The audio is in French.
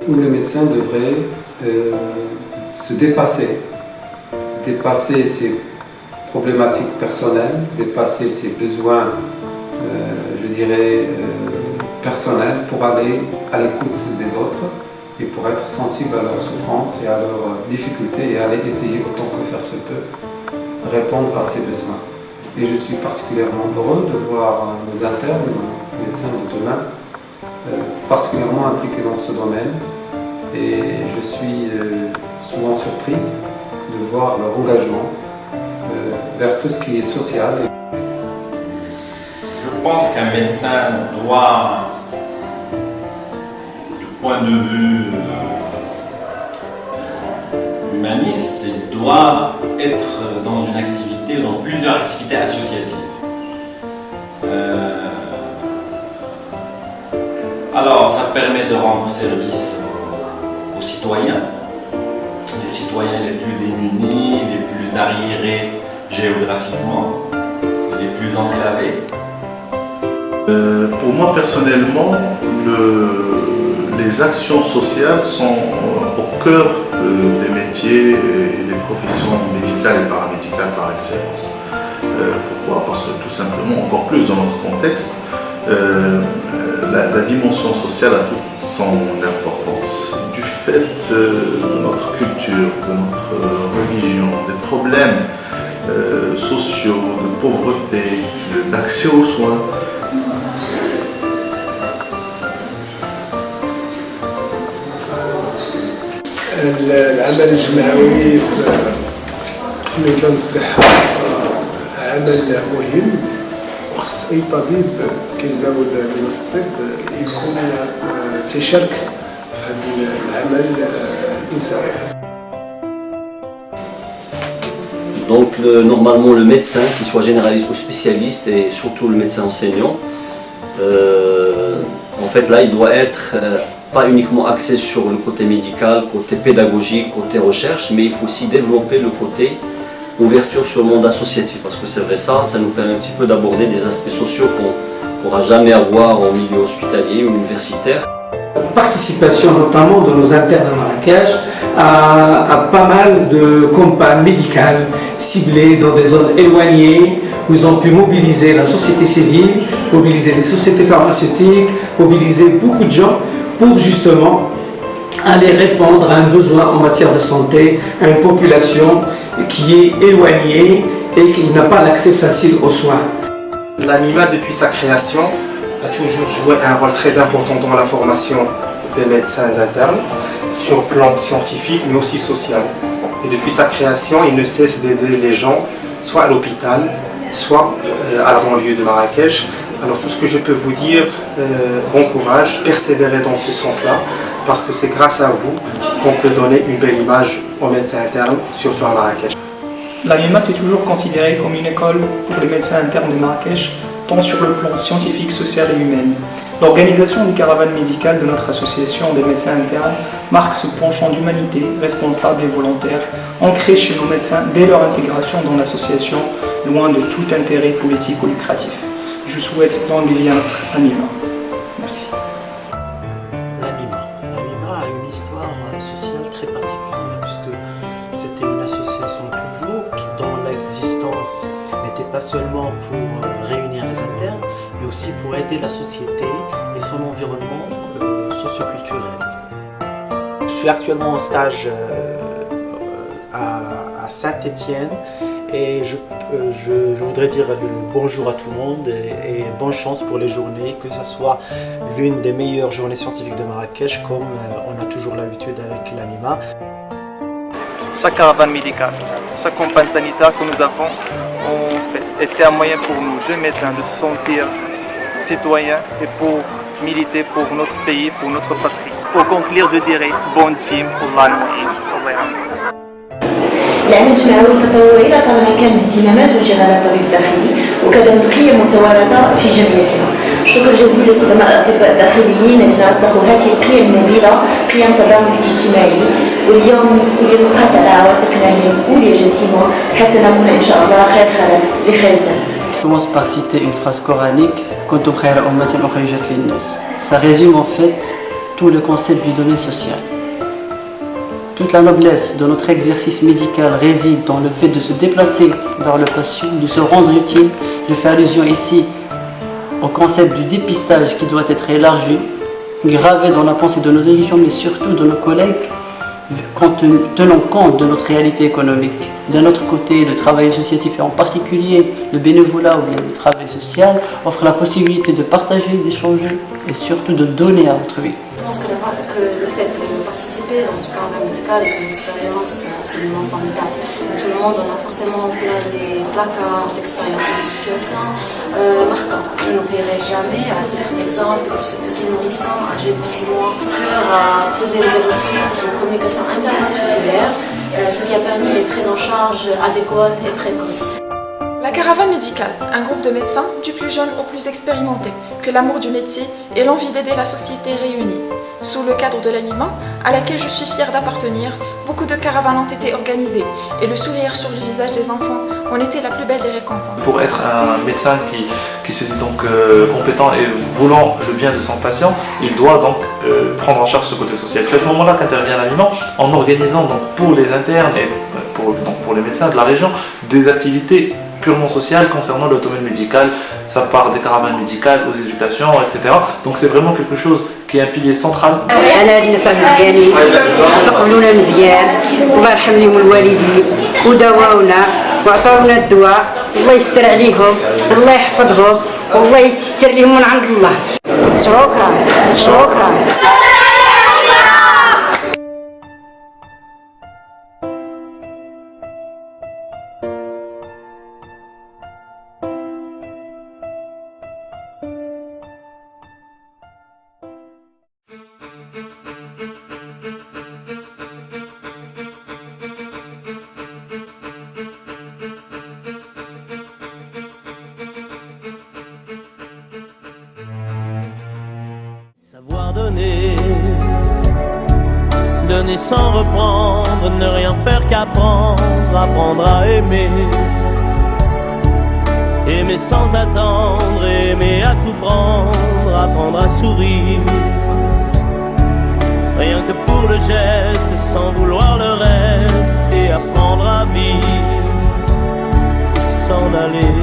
où le médecin devrait se dépasser ses problématiques personnelles, dépasser ses besoins, je dirais, personnels, pour aller à l'écoute des autres et pour être sensible à leurs souffrances et à leurs difficultés et aller essayer autant que faire se peut répondre à ces besoins. Et je suis particulièrement heureux de voir nos internes, nos médecins de demain, particulièrement impliqués dans ce domaine. Et je suis souvent surpris de voir leur engagement vers tout ce qui est social. Je pense qu'un médecin doit, du point de vue humaniste, il doit être dans une activité, dans plusieurs activités associatives. Alors, ça permet de rendre service aux citoyens, les citoyens les plus démunis, les plus arriérés géographiquement, les plus enclavés. Pour moi personnellement, les actions sociales sont au cœur des métiers et des professions médicales et paramédicales par excellence. Pourquoi? Parce que tout simplement, encore plus dans notre contexte, la dimension sociale a toute son importance. Du fait de notre culture, de notre religion, des problèmes sociaux, de pauvreté, d'accès aux soins, العمل الجمعوي في ميدان الصحة عمل مهم، وخص أي طبيب كيزاول مهنة الطب يكون تشارك في هذا العمل الإنساني. Donc normalement le médecin, qu'il soit généraliste ou spécialiste, et surtout le médecin enseignant, en fait là il doit être pas uniquement axé sur le côté médical, côté pédagogique, côté recherche, mais il faut aussi développer le côté ouverture sur le monde associatif, parce que c'est vrai, ça nous permet un petit peu d'aborder des aspects sociaux qu'on ne pourra jamais avoir en milieu hospitalier ou universitaire. Participation notamment de nos internes à Marrakech à pas mal de campagnes médicales ciblées dans des zones éloignées où ils ont pu mobiliser la société civile, mobiliser les sociétés pharmaceutiques, mobiliser beaucoup de gens pour justement aller répondre à un besoin en matière de santé à une population qui est éloignée et qui n'a pas l'accès facile aux soins. L'AMIMA, depuis sa création, a toujours joué un rôle très important dans la formation des médecins internes, sur le plan scientifique mais aussi social. Et depuis sa création, il ne cesse d'aider les gens, soit à l'hôpital, soit à la banlieue de Marrakech. Alors tout ce que je peux vous dire, bon courage, persévérez dans ce sens-là, parce que c'est grâce à vous qu'on peut donner une belle image aux médecins internes, surtout à Marrakech. L'AMIMA s'est toujours considérée comme une école pour les médecins internes de Marrakech, tant sur le plan scientifique, social et humain. L'organisation des caravanes médicales de notre association des médecins internes marque ce penchant d'humanité responsable et volontaire, ancré chez nos médecins dès leur intégration dans l'association, loin de tout intérêt politique ou lucratif. Je souhaite longue vie à notre AMIMA. Merci. L'AMIMA a une histoire sociale très particulière, puisque c'était une association toujours qui, dans l'existence, n'était pas seulement pour réunir les internes, mais aussi pour aider la société et son environnement socio-culturel. Je suis actuellement en stage à Saint-Étienne et je voudrais dire bonjour à tout le monde et bonne chance pour les journées, que ce soit l'une des meilleures journées scientifiques de Marrakech comme on a toujours l'habitude avec l'AMIMA. Chaque caravane médicale, chaque campagne sanitaire que nous avons en fait, était un moyen pour nous, jeunes médecins, de se sentir citoyens et pour militer pour notre pays, pour notre patrie. Pour conclure, je dirais bon team pour l'année. العمل الجمعوي التطوعي لطالما كان الاهتمامات وجهه على الطبيب الداخلي وكذلك القيم متوارده في جمعيتنا. شكر جزيل لقدماء الاطباء الداخليين الذين رسخوا هذه القيم النبيله، قيم التضامن الاجتماعي، واليوم المسؤوليه بقات على عواتقنا هي مسؤوليه جسيمه حتى نكون ان شاء الله خير خلق لخير زلف. Je commence par citer une phrase coranique, Kuntum khayra ummatin ukhrijat linnas. Ça résume en fait tout le concept du domaine social. Toute la noblesse de notre exercice médical réside dans le fait de se déplacer vers le patient, de se rendre utile. Je fais allusion ici au concept du dépistage qui doit être élargi, gravé dans la pensée de nos dirigeants, mais surtout de nos collègues, tenant compte de notre réalité économique. D'un autre côté, le travail associatif et en particulier le bénévolat ou bien le travail social offre la possibilité de partager, d'échanger et surtout de donner à autrui. Je pense que le fait de participer dans ce caravane médical est une expérience absolument formidable. Tout le monde, on a forcément plein les placards d'expériences et de situations marquantes. Je n'oublierai jamais, à titre d'exemple, ce petit nourrisson âgé de 6 mois, cœur à poser le diagnostic d'une communication intermatriculaire, ce qui a permis une prise en charge adéquate et précoce. La caravane médicale, un groupe de médecins, du plus jeune au plus expérimenté, que l'amour du métier et l'envie d'aider la société réunis. Sous le cadre de la MIMA, à laquelle je suis fière d'appartenir, beaucoup de caravanes ont été organisées et le sourire sur le visage des enfants en était la plus belle des récompenses. Pour être un médecin qui se dit donc compétent et voulant le bien de son patient, il doit donc prendre en charge ce côté social. C'est à ce moment-là qu'intervient la MIMA en organisant donc pour les internes et pour les médecins de la région des activités purement sociales concernant le domaine médical. Ça part des caravanes médicales aux éducations, etc. Donc c'est vraiment quelque chose qui est un pilier central. أنا الناس ديالي سقلونا مزيان الله يرحم لهم الوالدين وداوونا وعطاونا الدواء الله يستر عليهم الله يحفظهم والله يتستر لهم من عند الله. شكرا شكرا. Savoir donner, donner sans reprendre, ne rien faire qu'apprendre, apprendre à aimer. Aimer sans attendre, aimer à tout prendre, apprendre à sourire. Rien que pour le geste, sans vouloir le reste, et apprendre à vivre, s'en aller.